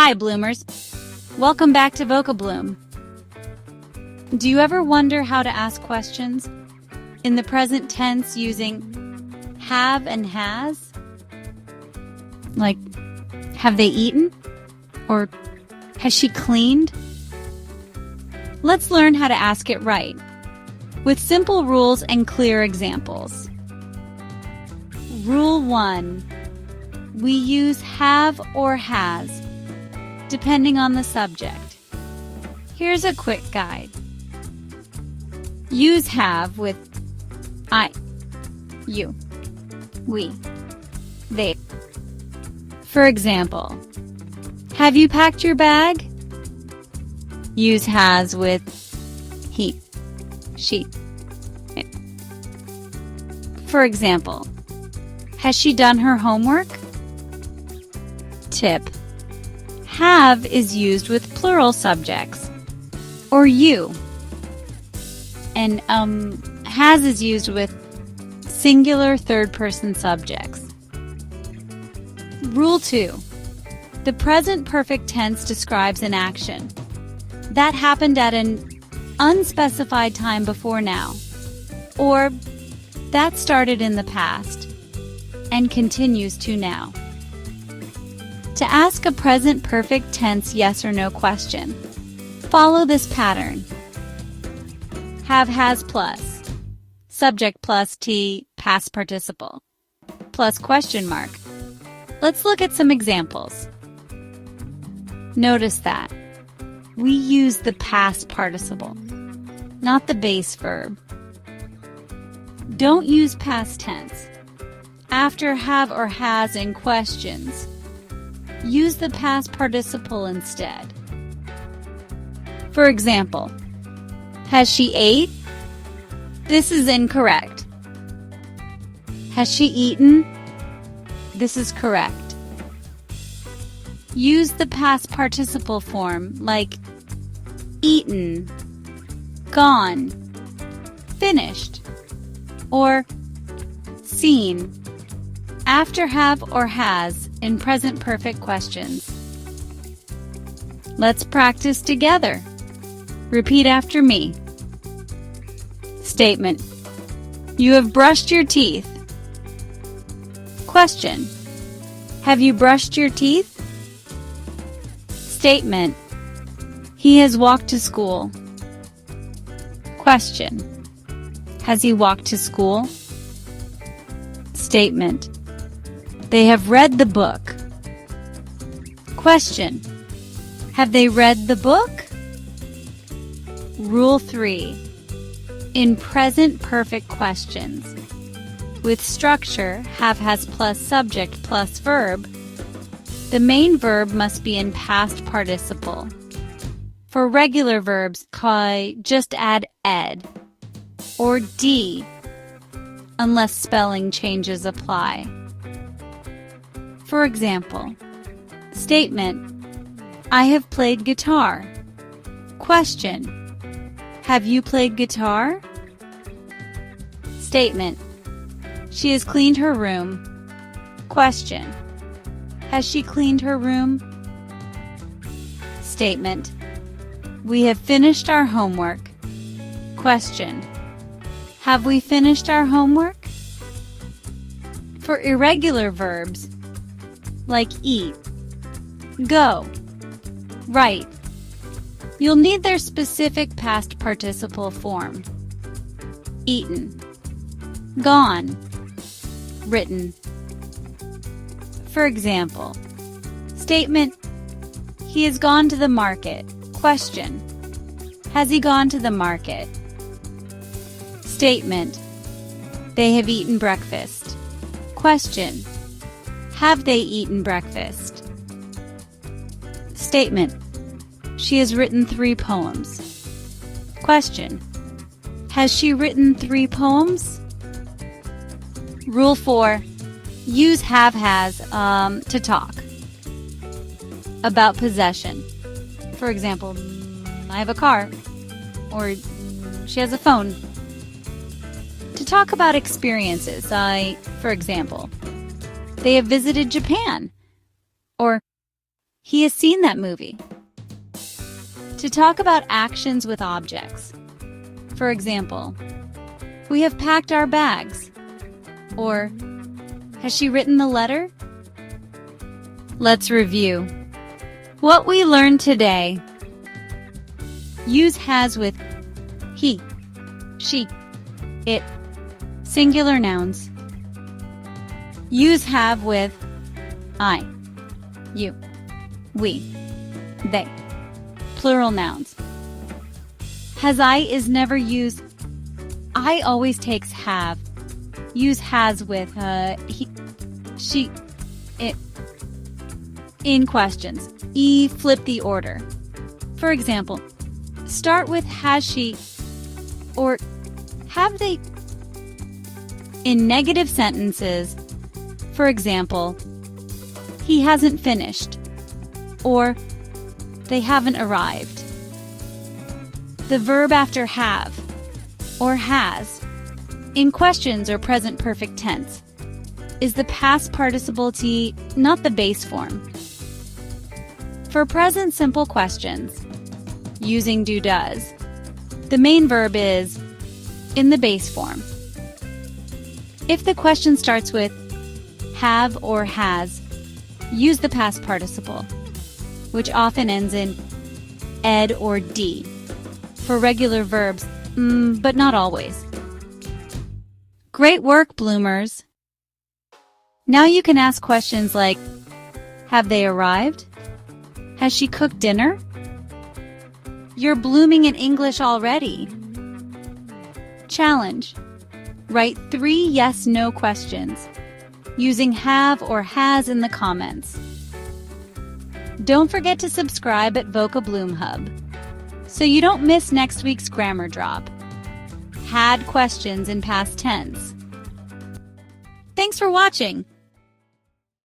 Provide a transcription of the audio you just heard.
Hi, Bloomers. Welcome back to Vocabloom. Do you ever wonder how to ask questions in the present tense using have and has? Like, have they eaten? Or has she cleaned? Let's learn how to ask it right, with simple rules and clear examples. Rule 1. We use have or has, depending on the subject. Here's a quick guide. Use have with I, you, we, they. For example, have you packed your bag? Use has with he, she. For example, has she done her homework? Tip: have is used with plural subjects, or you. And has is used with singular third-person subjects. Rule 2. The present perfect tense describes an action that happened at an unspecified time before now, or that started in the past and continues to now. To ask a present perfect tense yes or no question, follow this pattern. Have has plus, subject plus T, past participle, plus question mark. Let's look at some examples. Notice that we use the past participle, not the base verb. Don't use past tense after have or has in questions. Use the past participle instead. For example, has she ate? This is incorrect. Has she eaten? This is correct. Use the past participle form like eaten, gone, finished, or seen after have or has in present perfect questions. Let's practice together. Repeat after me. Statement: you have brushed your teeth. Question: have you brushed your teeth? Statement: he has walked to school. Question: has he walked to school? Statement: they have read the book. Question: have they read the book? Rule 3. In present perfect questions, with structure have has plus subject plus verb, the main verb must be in past participle. For regular verbs, just add ed or d, unless spelling changes apply. For example, statement: I have played guitar. Question: have you played guitar? Statement: she has cleaned her room. Question: has she cleaned her room? Statement: we have finished our homework. Question: have we finished our homework? For irregular verbs, like eat, go, write, you'll need their specific past participle form. Eaten, gone, written. For example, statement: he has gone to the market. Question: has he gone to the market? Statement: they have eaten breakfast. Question: have they eaten breakfast? Statement: she has written 3 poems. Question: has she written 3 poems? Rule 4. Use have has to talk about possession. For example, I have a car, or she has a phone. To talk about experiences, for example, they have visited Japan, or He has seen that movie. To talk about actions with objects. For example, we have packed our bags. Or, has she written the letter? Let's review. What we learned today. Use has with he, she, it, singular nouns. Use have with I, you, we, they, plural nouns. Has I is never used. I always takes have. Use has with he, she, it. In questions, flip the order. For example, start with has she or have they. In negative sentences, for example, he hasn't finished or they haven't arrived. The verb after have or has in questions or present perfect tense is the past participle T, not the base form. For present simple questions, using do-does, the main verb is in the base form. If the question starts with have or has, use the past participle, which often ends in ed or d, for regular verbs, but not always. Great work, Bloomers! Now you can ask questions like, have they arrived? Has she cooked dinner? You're blooming in English already. Challenge. Write 3 yes/no questions using have or has in the comments. Don't forget to subscribe at Vocabloom Hub so you don't miss next week's grammar drop. Had questions in past tense. Thanks for watching.